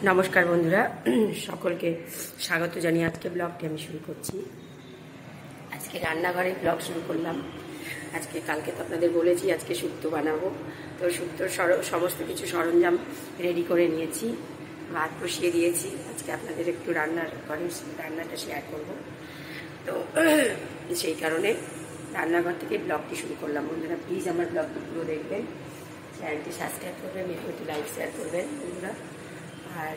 নমস্কার বন্ধুরা, সকলকে স্বাগত জানিয়ে আজকে ব্লগটি আমি শুরু করছি। আজকে রান্নাঘরে ব্লগ শুরু করলাম। কালকে তো আপনাদের বলেছি আজকে শুক্তো বানাবো, তো শুক্তোর সমস্ত কিছু সরঞ্জাম রেডি করে নিয়েছি, ভাত বসিয়ে দিয়েছি। আজকে আপনাদের একটু রান্নাটা শেয়ার করব, তো সেই কারণে রান্নাঘর থেকে ব্লগটি শুরু করলাম। বন্ধুরা প্লিজ আমার ব্লগটি পুরো দেখবেন, চ্যানেলটি সাবস্ক্রাইব করবেন, ভিডিওটি লাইক শেয়ার করবেন বন্ধুরা। আর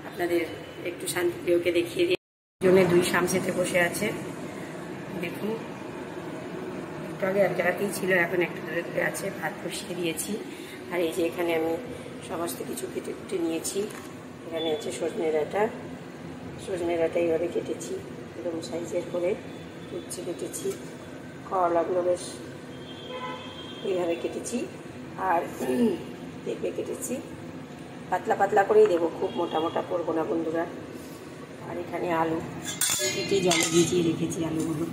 আপনাদের একটু শান্তিপ্রিয়কে দেখিয়ে দিয়ে জন্য দুই সামসেতে বসে আছে, দেখুন একটু আগে এক জায়গাতেই ছিল, এখন একটু দূরে দূরে আছে। ভাত বসিয়ে দিয়েছি। আর এই যে এখানে আমি সমস্ত কিছু কেটে কুটে নিয়েছি। এখানে আছে সজনে ডাঁটা এইভাবে কেটেছি, এরকম সাইজের করে কুচি কেটেছি। করলাগুলো বেশ এইভাবে কেটেছি। আর পেঁপে কেটেছি, পাতলা পাতলা করেই দেবো, খুব মোটা মোটা করবো না বন্ধুরা। আর এখানে আলু কেটে জলে ভিজিয়ে রেখেছি, আলুগুলো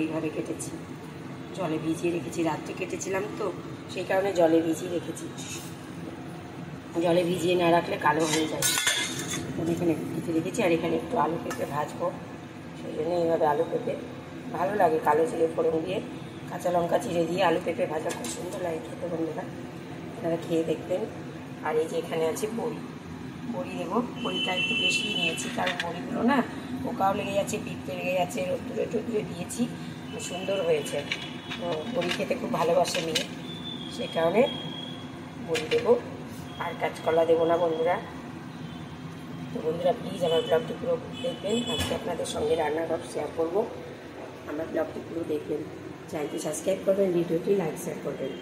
এইভাবে কেটেছি, জলে ভিজিয়ে রেখেছি। রাত্রে কেটেছিলাম তো সেই কারণে জলে ভিজিয়ে রেখেছি, জলে ভিজিয়ে না রাখলে কালো হয়ে যায়। এখানে কেটে রেখেছি। আর এখানে একটু আলু পেঁপে ভাজবো, সেই জন্য এইভাবে আলু পেঁপে ভালো লাগে, কালো জিরে ফোড়ন দিয়ে কাঁচা লঙ্কা চিড়ে দিয়ে আলু পেঁপে ভাজা খুব সুন্দর লাগে খেতে বন্ধুরা, আপনারা খেয়ে দেখবেন। আর এই যে এখানে আছে বড়ি দেবো। বড়িটা একটু বেশি নিয়েছি, কারণ বড়িগুলো না পোকাও লেগে যাচ্ছে, পিঁপড়ে লেগে যাচ্ছে, রোদ্দুরে দিয়েছি, সুন্দর হয়েছে। বড়ি খেতে খুব ভালোবাসে মেয়ে, সেই কারণে বড়ি দেবো। আর কাঁচকলা দেবো না বন্ধুরা। তো বন্ধুরা প্লিজ আমার ব্লগটি পুরো দেখবেন। আজকে আপনাদের সঙ্গে রান্নাঘর শেয়ার করবো, আমার ব্লগটি পুরো দেখবেন, চ্যানেলটি সাবস্ক্রাইব করবেন, ভিডিওটি লাইক শেয়ার করবেন।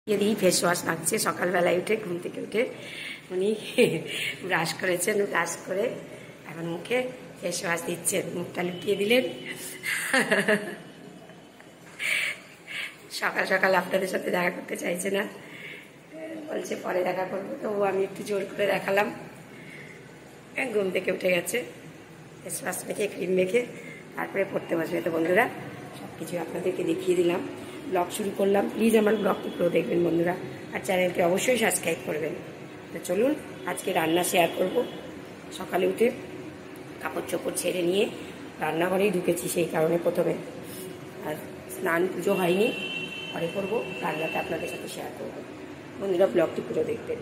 যদি ফেস ওয়াশ লাগছে, সকালবেলায় উঠে ঘুম থেকে উঠে উনি ব্রাশ করেছেন, ব্রাশ করে এখন মুখে ফেস ওয়াশ দিচ্ছেন, মুখটা লুকিয়ে দিলেন। সকাল সকাল আপনাদের সাথে দেখা করতে চাইছে না, বলছে পরে দেখা করবো, তো আমি একটু জোর করে দেখালাম। ঘুম থেকে উঠে গেছে, ফেস ওয়াশ মেখে ক্রিম মেখে তারপরে পড়তে বসবে। তো বন্ধুরা সব কিছু আপনাদেরকে দেখিয়ে দিলাম, ব্লগ শুরু করলাম। প্লিজ আমার ব্লগটি পুরো দেখবেন বন্ধুরা, আর চ্যানেলটি অবশ্যই সাবস্ক্রাইব করবেন। তো চলুন আজকে রান্না শেয়ার করব। সকালে উঠে কাপড় চোপড় ছেড়ে নিয়ে রান্নাঘরেই ঢুকেছি, সেই কারণে প্রথমে। আর স্নান পুজো হয়নি, পরে করবো, রান্নাটা আপনাদের সাথে শেয়ার করব। বন্ধুরা ব্লগটি পুরো দেখবেন।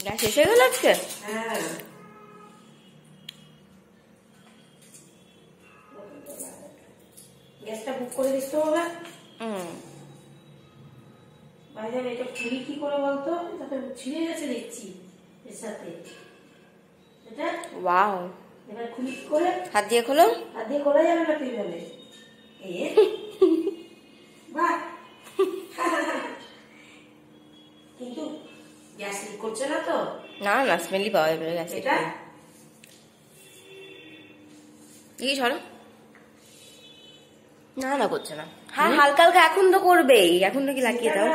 গ্যাস শেষ হয়ে গেল আজকে? হ্যাঁ, গ্যাসটা বুক করে দিতে হবে। বাইরে এটা খুলি কি করে বলতো, তাতে ছিঁড়ে গেছে দেখছি এর সাথে। এটা ওয়াও, এবার খুলি কি করে? হাত দিয়ে খোলো। হাত দিয়ে খোলা যাবে না, তুই বলে বাহ। কিন্তু গ্যাস লিক করছে না তো? না না, স্মেলই পাওয়া যাবে গ্যাস। এটা কি সরো, না না করছে না। হ্যাঁ হালকা হালকা এখন তো করবেই, এখন নাকি লাগিয়ে দাও।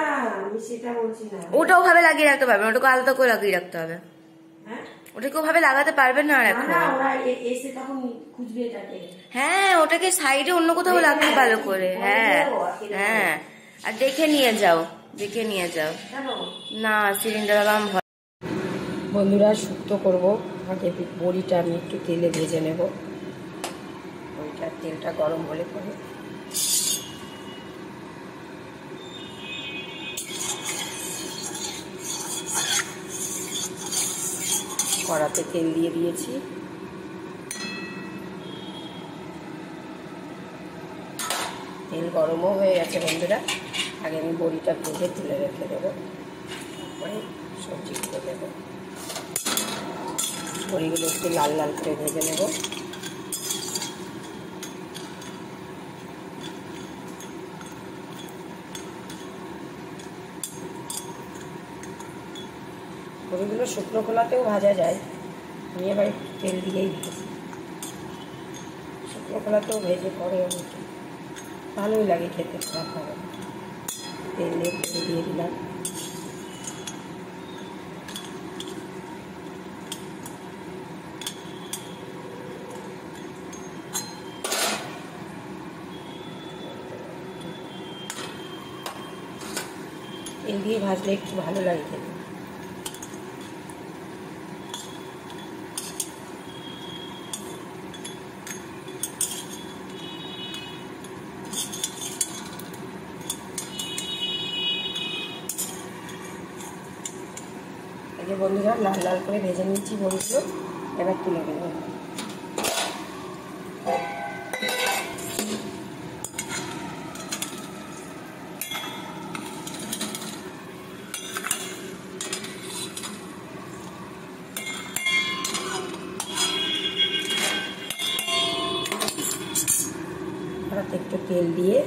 আমি সেটা বলছি না, ওটাও ভাবে লাগিয়ে রাখতে পারবে না, ওটাকে আলাদা করে লাগিয়ে রাখতে হবে। ওটাকে ওভাবে লাগাতে পারবেন না। আর এখন হ্যাঁ, ওটাকে সাইডে অন্য কোথাও লাগবে ভালো করে। হ্যাঁ হ্যাঁ, আর দেখে নিয়ে যাও, দেখে নিয়ে যাও। না সিলিন্ডার আলাম। বন্ধুরা শুক্তো করবো, আগে বড়িটা আমি একটু তেলে ভেজে নেব। বড়িটার তেলটা গরম হলে পরে কড়াতে তেল দিয়ে দিয়েছি। তেল গরমও হয়ে গেছে বন্ধুরা। আগে আমি বড়িটা ভেজে তুলে রেখে দেবো, তারপরে সবজিগুলো দেবো। বড়িগুলো একটু লাল লাল করে ভেজে নেব। বড়িগুলো শুকনো খোলাতেও ভাজা যায়, আমি এবার তেল দিয়েই ভেজেছি। শুকনো খোলাতেও ভেজে পরে অনেকে ভালোই লাগে খেতে, খারাপ হবে। তেল দিয়ে দিলাম। তেল দিয়ে ভাজলে একটু ভালো লাগে খেতে। এই যে বন্ধুরা লাল লাল করে ভেজে নিচ্ছি বড়িগুলো, এবার তুলে দেবো। একটু তেল দিয়ে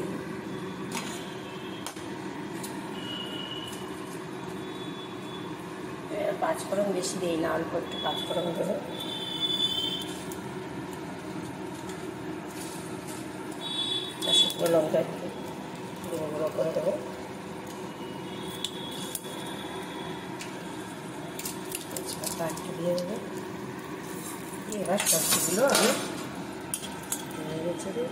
পাঁচফোড়ন বেশি দিই না, অল্প একটু পাঁচফোড়ন দেবো। শুকনো লঙ্কা একটু গুঁড়ো গুঁড়ো করে দেবো। তেজপাতা একটু দিয়ে দেবো। এবার সবজিগুলো আমি ছেড়ে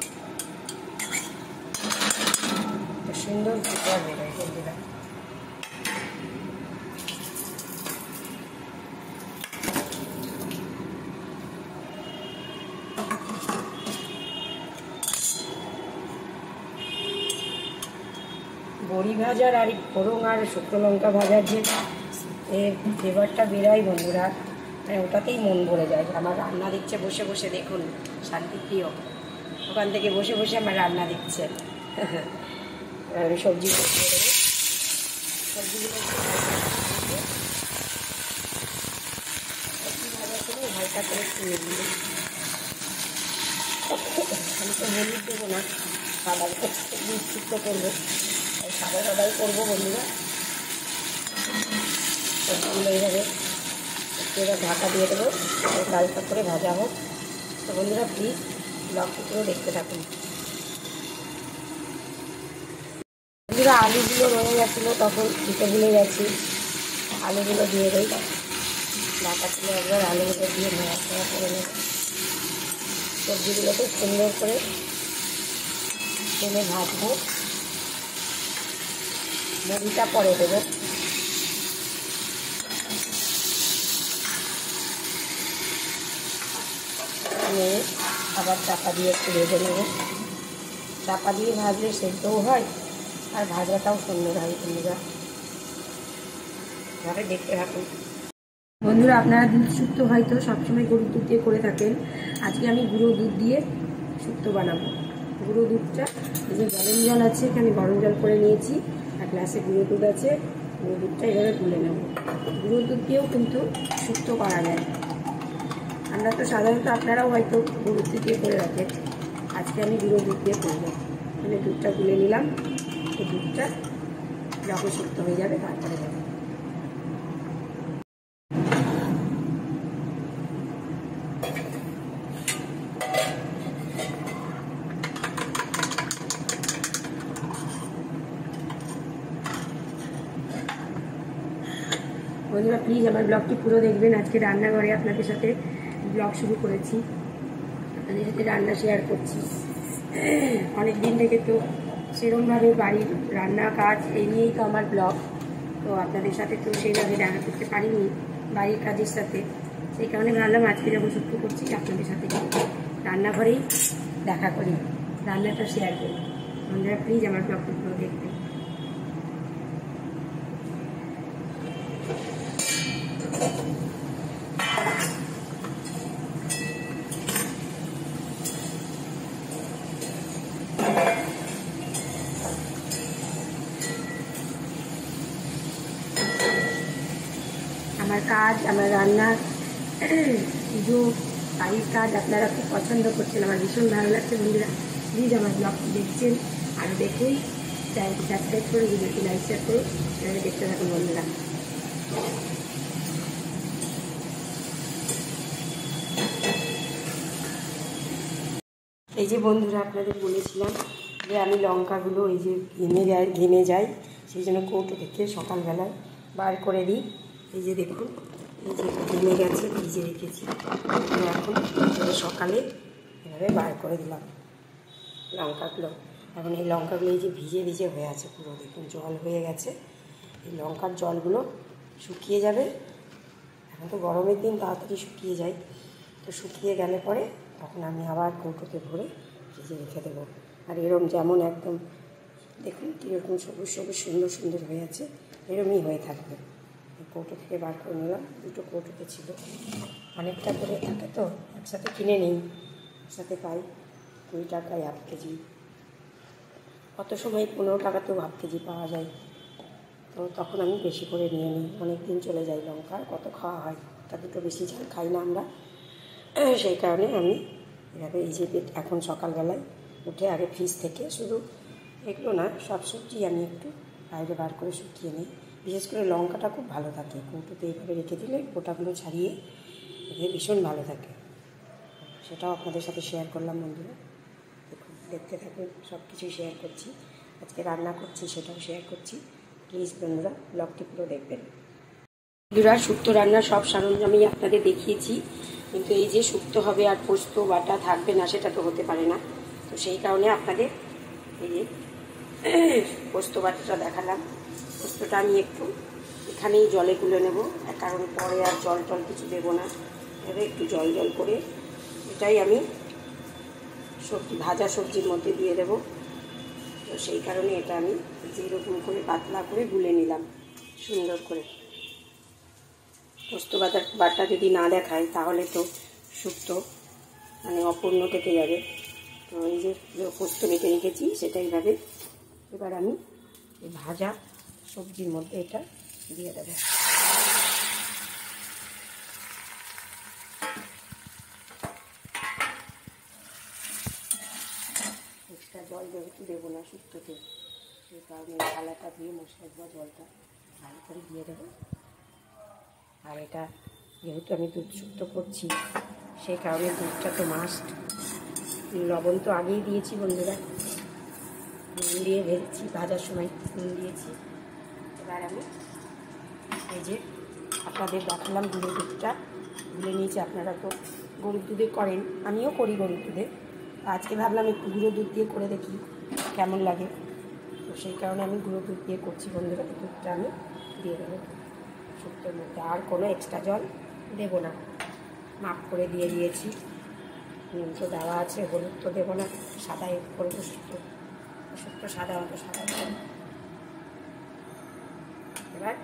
সুন্দর ফ্লেভার বেরোয় বন্ধুরা। বড়ি ভাজার আর ফোড়ন আর শুকনো লঙ্কা ভাজার যে এর ফ্লেভারটা বেরোয় বন্ধুরা, ওটাতেই মন ভরে যায়। আমার রান্না দিচ্ছে বসে বসে, দেখুন শান্তিপ্রিয় ওখান থেকে বসে বসে আমার রান্না দিচ্ছে। আমি সবজি করতে দেবো। সবজিগুলো ভাজা করে হালকা করে তুলে দিই। আমি তো হলুদ দেবো না, সাদা শুক্তো করবো, সাদা সাদাই করবো বন্ধুরা। সবজিগুলো এইভাবে একটু এবার ঢাকা দিয়ে দেবো, হালকা করে ভাজা হোক। তো বন্ধুরা প্লিজ ব্লগটি পুরো দেখতে থাকুন। বন্ধুরা আলুগুলো রয়ে গেছিলো, তখন দিতে ভুলে গেছি, আলুগুলো দিয়ে দেই। ঢাকা তুলে একবার আলুগুলো দিয়ে নাড়াচাড়া করে নেব। সবজিগুলোকে সুন্দর করে তেলে ভাজবো, বড়িটা পরে দেবো। নিয়ে আবার চাপা দিয়ে একটু ভেজে নেব। চাপা দিয়ে ভাজলে সেদ্ধও হয় আর ভাজাটাও সুন্দর হয় বন্ধুরা। এভাবে দেখতে থাকুন বন্ধুরা। আপনারা দুধ শুক্তো হয়তো সবসময় গরুর দুধ দিয়ে করে থাকেন, আজকে আমি গুঁড়ো দুধ দিয়ে শুক্তো বানাবো। গুঁড়ো দুধটা এই যে গরম জল আছে, এখানে গরম জল করে নিয়েছি, আর গ্লাসে গুঁড়ো দুধ আছে। গুঁড়ো দুধটা এভাবে তুলে নেব। গুঁড়ো দুধ দিয়েও কিন্তু শুক্তো করা যায়। আমরা তো সাধারণত, আপনারাও হয়তো গুঁড়ো দুধ দিয়ে করে রাখেন, আজকে আমি গুঁড়ো দুধ দিয়ে করবো। মানে দুধটা গুলে নিলাম, এই দুধটা যখন শুক্তো হয়ে যাবে তারপরে যাবে। বন্ধুরা প্লিজ আমার ব্লগটি পুরো দেখবেন। আজকে রান্নাঘরে আপনাদের সাথে ব্লগ শুরু করেছি, আপনাদের সাথে রান্না শেয়ার করছি। অনেক দিন থেকে তো সেরকমভাবে বাড়ির রান্না কাজ এই নিয়েই তো আমার ব্লগ, তো আপনাদের সাথে তো সেইভাবে দেখা করতে পারিনি বাড়ির কাজের সাথে। সেই কারণে ভাবলাম আজকে যখন শুরু করছি আপনাদের সাথে রান্নাঘরেই দেখা করি, রান্নাটা শেয়ার করি। বন্ধুরা প্লিজ আমার ব্লগটি পুরো দেখবেন। আমার কাজ, আমার রান্নার পুজো বাড়ির কাজ আপনারা খুব পছন্দ করছেন, আমার ভীষণ ভালো লাগছে বন্ধুরা। প্লিজ আমার ব্লগটি দেখছেন, আরও দেখুন, চ্যানেলটি সাবস্ক্রাইব করে ভিডিওটি লাইক শেয়ার করুন, এভাবে দেখতে থাকুন বন্ধুরা। এই যে বন্ধুরা আপনাদের বলেছিলাম যে আমি লঙ্কাগুলো এই যে ঘেমে যায়, সেই জন্য কৌটো থেকে সকালবেলায় বার করে দিই। এই যে দেখুন, এই যে ঘেমে গেছে, ভিজে রেখেছি, এখন সকালে এভাবে বার করে দিলাম লঙ্কাগুলো। এখন এই লঙ্কাগুলো এই যে ভিজে ভিজে হয়ে আছে পুরো, দেখুন জল হয়ে গেছে। এই লঙ্কার জলগুলো শুকিয়ে যাবে। এখন তো গরমের দিন, তাড়াতাড়ি শুকিয়ে যায়। তো শুকিয়ে গেলে পরে তখন আমি আবার কৌটোতে ভরে ফ্রিজে রেখে দেবো। আর এরম যেমন একদম দেখুন কীরকম সবুজ সবুজ সুন্দর সুন্দর হয়ে আছে, এরমই হয়ে থাকবে। কৌটো থেকে বার করে নিলাম, দুটো কৌটোতে ছিল, অনেকটা করে থাকে তো, একসাথে কিনে নিই, একসাথে পাই 2 টাকায় হাফ কেজি, কত সময় 15 টাকাতেও হাফ কেজি পাওয়া যায়। তো তখন আমি বেশি করে নিয়ে নিই, অনেক দিন চলে যায়। লঙ্কা কত খাওয়া হয়, একটা দুটো বেশি ঝাল খাই না আমরা, সেই কারণে আমি এভাবে এই যে এখন সকালবেলায় উঠে আগে ফ্রিজ থেকে শুধু এগুলো না, সব সবজি আমি একটু বাইরে বার করে শুকিয়ে নিই। বিশেষ করে লঙ্কাটা খুব ভালো থাকে, কৌটোতে এইভাবে রেখে দিলে গোটাগুলো ছাড়িয়ে রেখে ভীষণ ভালো থাকে। সেটাও আপনাদের সাথে শেয়ার করলাম বন্ধুরা। দেখুন, দেখতে থাকুন, সব কিছুই শেয়ার করছি। আজকে রান্না করছি সেটাও শেয়ার করছি। প্লিজ বন্ধুরা ব্লগটি পুরো দেখবেন। বন্ধুরা, শুক্তো রান্নার সব সরঞ্জামই আপনাদের দেখিয়েছি, কিন্তু এই যে শুক্তো হবে আর পোস্ত বাটা থাকবে না, সেটা তো হতে পারে না। তো সেই কারণে আপনাদের এই যে পোস্ত বাটাটা দেখালাম। পোস্তটা আমি একটু এখানেই জলে গুলে নেব, কারণ পরে আর জল টল কিছু দেবো না। এবার একটু জল জল করে এটাই আমি সবজি, ভাজা সবজির মধ্যে দিয়ে দেবো। তো সেই কারণে এটা আমি যেরকম করে পাতলা করে গুলে নিলাম সুন্দর করে। পোস্ত বাটা যদি না দেখায় তাহলে তো শুক্তো মানে অপূর্ণ থেকে যাবে। তো এই যে পোস্ত বেটে রেখেছি সেটা এইভাবে এবার আমি এই ভাজা সবজির মধ্যে এটা দিয়ে দেবো। এক্সট্রা জল যেহেতু দেবো না শুক্তোতে, সেই কারণে থালাটা দিয়ে মশলা দেওয়া জলটা ভালো করে দিয়ে দেবো। আর এটা যেহেতু আমি দুধ শুক্তো করছি, সেই কারণে দুধটা তো মাস্ট। লবণ তো আগেই দিয়েছি বন্ধুরা, নুন দিয়ে ভেজেছি, ভাজার সময় নুন দিয়েছি। এবার আমি এই যে আপনাদের দেখালাম গুঁড়ো দুধটা গুলে নিয়েছি। আপনারা তো গরুর দুধে করেন, আমিও করি গরুর দুধে। আজকে ভাবলাম একটু গুঁড়ো দুধ দিয়ে করে দেখি কেমন লাগে। তো সেই কারণে আমি গুঁড়ো দুধ দিয়ে করছি বন্ধুরা। দুধটা আমি দিয়ে দেবো শুক্তোর মধ্যে, আর কোনো এক্সট্রা জল দেবো না, মাপ করে দিয়ে দিয়েছি। নুন তো দেওয়া আছে, হলুদ তো দেবো না, সাদাই করবো শুক্তো। শুক্তো সাদা মতো সাদা দেবো। এবার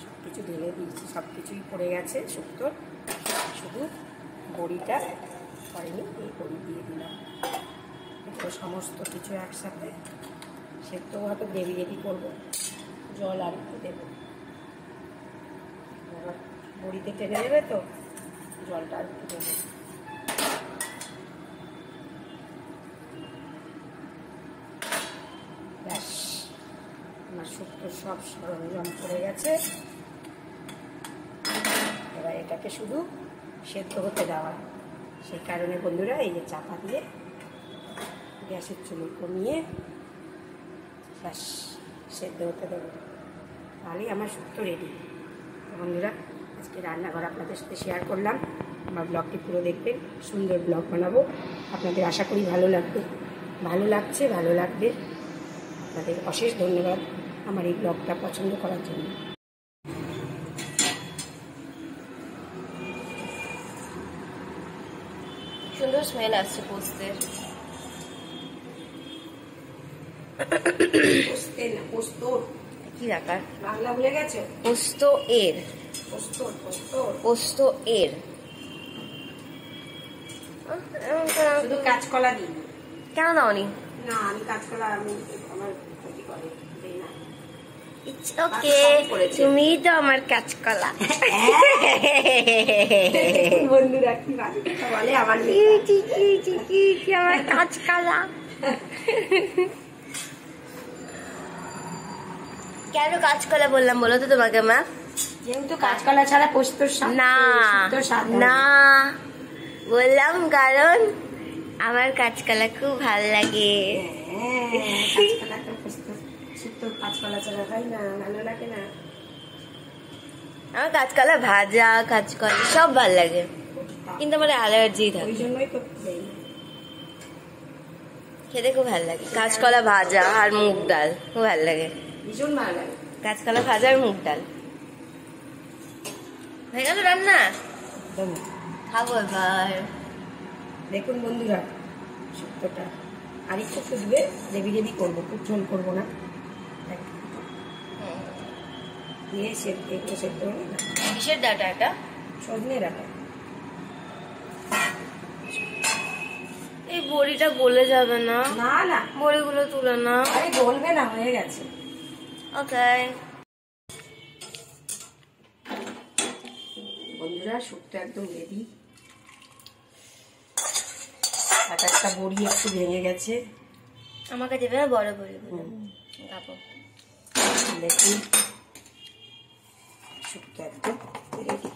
সব কিছু ঢেলে দিয়েছি, সব কিছুই পড়ে গেছে শুক্তোর, শুধু বড়িটা করেনি, এই বড়ি দিয়ে দিলাম। এগুলো সমস্ত কিছু একসাথে সেদ্ধ হয়তো গ্রেভি রেডি করবো, জল আর একটু দেবো। এবার বড়িতে টেনে দেবে তো, জলটা আর একটু দেবো। ব্যাস, আমার শুক্তোর সব সরঞ্জাম পড়ে গেছে। এবার এটাকে শুধু সেদ্ধ হতে দেওয়া। সেই কারণে বন্ধুরা এই যে চাপা দিয়ে গ্যাসের চুলো কমিয়ে ব্যাস সেদ্ধ হতে দেবো, তাহলেই আমার শুক্তো রেডি। বন্ধুরা, আজকে রান্নাঘর আপনাদের সাথে শেয়ার করলাম। আমার ব্লগটি পুরো দেখবেন, সুন্দর ব্লগ বানাবো। আপনাদের আশা করি ভালো লাগবে, ভালো লাগছে, ভালো লাগবে। আপনাদের অশেষ ধন্যবাদ আমার এই ব্লগটা পছন্দ করার জন্য। সুন্দর স্মেল আসছে পোস্তের। কি রাখার বাংলা ভুলে গেছে? পোস্ত এর, পোস্ত এর শুধু কাঁচকলা দিই। কেন দাওনি? না, আমি কাঁচকলা আমি আমার ক্ষতি করে না। ইটস ওকে, তুমি তো আমার কাঁচকলা। বন্ধুরা কি বলে আমার আমার কাঁচকলা। কেন কাঁচকলা বললাম বলো তো তোমাকে মা? যেহেতু কাঁচকলা ছাড়া পোস্তর না না বললাম কারণ আমার কাঁচকলা খুব ভাল লাগে। কাঁচকলা ছাড়া হয় না, ভালো লাগে না। আমার কাঁচকলা ভাজা, কাঁচকলা সব ভাল লাগে, কিন্তু আমার অ্যালার্জি থাকে, ওই জন্যই তো খেতে খুব ভাল লাগে। কাঁচকলা ভাজা আর মুগ ডাল খুব ভাল লাগে, ভীষণ ভালো লাগে। কাঁচকলা ভাজা আর মুগ ডাল হয়ে গেল রান্না। একদম খাবো এবার। দেখুন বন্ধুরা, শুক্তোটা আর একটু দিয়ে গ্রেভি গ্রেভি করবো, খুব ঝোল করবো না। দিয়ে একটু সেদ্ধ হবে না। কিসের ডাটা এটা? সজনে ডাটা। এই বড়িটা গলে যাবে না? না না, বড়িগুলো তুলে না। আরে গলবে না, হয়ে গেছে। ওকে বন্ধুরা, শুক্তো একদম রেডি। একটা বড়ি একটু ভেঙে গেছে, আমাকে দেবে না বড় বড়ি খাবো। দেখুন শুক্তো একদম রেডি।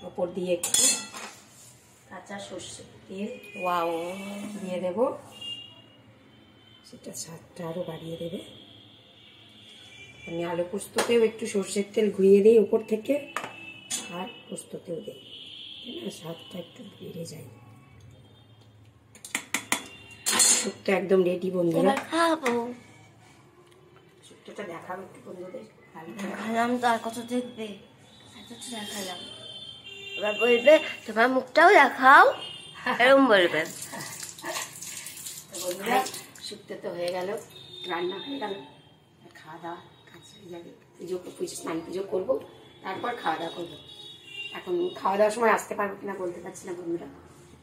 ওপর দিয়ে একটু কাঁচা সর্ষের তেল ওয়াও দিয়ে দেব, সেটা স্বাদটা আরো বাড়িয়ে দেবে। আমি আলু পোস্ততেও একটু সর্ষের তেল ঘুরিয়ে দিই ওপর থেকে, আর পোস্ততেও দিই, স্বাদটা একটু বেড়ে যায়। শুক্তো একদম রেডি বন্ধুরা। খাবো। শুক্তোটা দেখাবো একটু বন্ধুদের। দেখালাম তো, আর কত দেখবে? এত তো দেখালাম, এবার বলবে তোমার মুখটাও দেখাও, এরকম বলবে। বন্ধুরা, শুক্তো তো হয়ে গেল, রান্না হয়ে গেল, খাওয়া দাওয়া কাজ হয়ে যাবে। পুজো স্নান পুজো করবো, তারপর খাওয়া দাওয়া করবো। এখন খাওয়া দাওয়ার সময় আসতে পারবো কিনা বলতে পারছি না বন্ধুরা।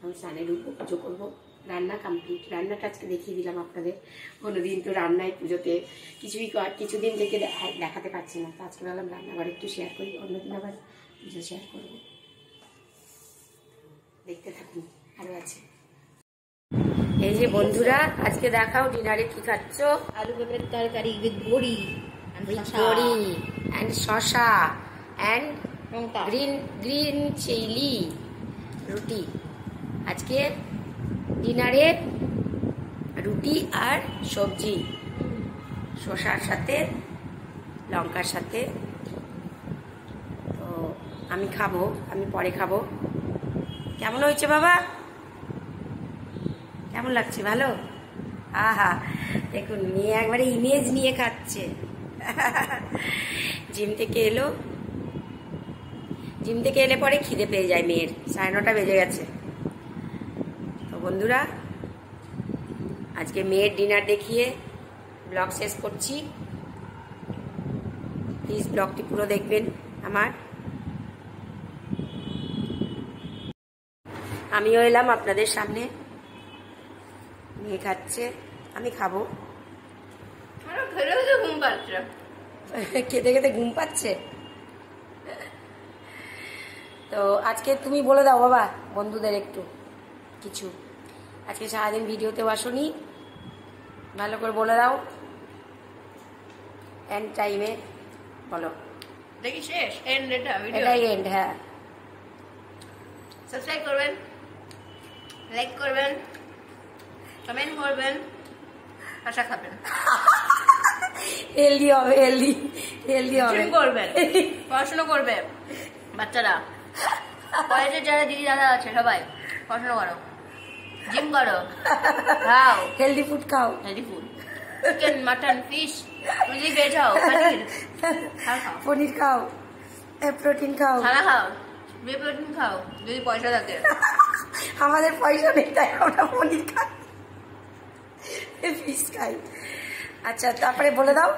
আমি স্নানে ঢুকবো, পুজো করবো, রান্না কমপ্লিট। রান্নাটা আজকে দেখিয়ে দিলাম আপনাদের। কোনোদিন তো রান্নায় পুজোতে কিছুদিন থেকে দেখাতে পারছি না, তো আজকে বললাম রান্নাঘর একটু শেয়ার করি, অন্যদিন আবার পুজো শেয়ার করবো। দেখতে থাকুন, আরো আছে। এই যে বন্ধুরা, আজকে দেখাও ডিনারে কি খাচ্ছ? আলু পেঁপের তরকারি উইথ বড়ি, বড়ি এন্ড শসা এন্ড লঙ্কা, গ্রিন চিলি, রুটি। আজকে ডিনারে রুটি আর সবজি, শসার সাথে লঙ্কার সাথে। তো আমি খাবো, আমি পরে খাবো। কেমন হয়েছে বাবা? কেমন লাগছে? ভালো? আহা, দেখুন মেয়ে একবারে ইমেজ নিয়ে খাচ্ছে। জিম থেকে এলে পরে খিদে পেয়ে যায় মেয়ের। 9:30 বেজে গেছে। তো বন্ধুরা, আজকে মেয়ের ডিনার দেখিয়ে ব্লগ শেষ করছি। প্লিজ ব্লগটি পুরো দেখবেন আমার। আমিও এলাম আপনাদের সামনে। মেয়ে খাচ্ছে, আমি খাবো। ঘুম পাচ্ছে, খেতে খেতে ঘুম পাচ্ছে। তো আজকে তুমি বলে দাও বাবা বন্ধুদের একটু কিছু। আজকে সারাদিন ভিডিওতেও আসনি, ভালো করে বলে দাও। এন্ড টাইমে বলো। দেখি শেষ এন্ড, এটা ভিডিও এটাই এন্ড। হ্যাঁ, সাবস্ক্রাইব করবেন, লাইক করবেন, কমেন্ট করবেন, আশা খাবেন, হেলদি হবে, হেলদি হবে, জিম করবেন, পড়াশোনা করবে। বাচ্চারা, কলেজে যারা দিদি দাদা আছে সবাই পড়াশোনা করো, জিম করো, খাও হেলদি ফুড খাও, healthy food, chicken, mutton, fish, যদি ভেজ হও, পনির খাও, পনির খাও, প্রোটিন খাও, খানা খাও, বে প্রোটিন খাও যদি পয়সা থাকে। আমাদের পয়সা নেই তাই আমরা পনির খাই, ফিশ খাই। আচ্ছা, তারপরে বলে দাও।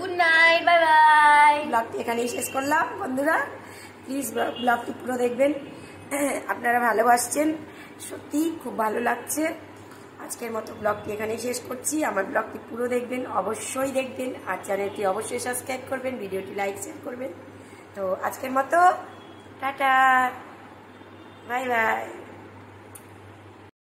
Good night, bye bye. ব্লগটি এখানেই শেষ করলাম বন্ধুরা। প্লিজ ব্লগটি পুরো দেখবেন, আপনারা ভালোবাসছেন, সত্যি খুব ভালো লাগছে। আজকের মতো ব্লগটি এখানেই শেষ করছি। আমার ব্লগটি পুরো দেখবেন, অবশ্যই দেখবেন, আর চ্যানেলটি অবশ্যই সাবস্ক্রাইব করবেন, ভিডিওটি লাইক শেয়ার করবেন। তো আজকের মতো টাটা, বাই বাই।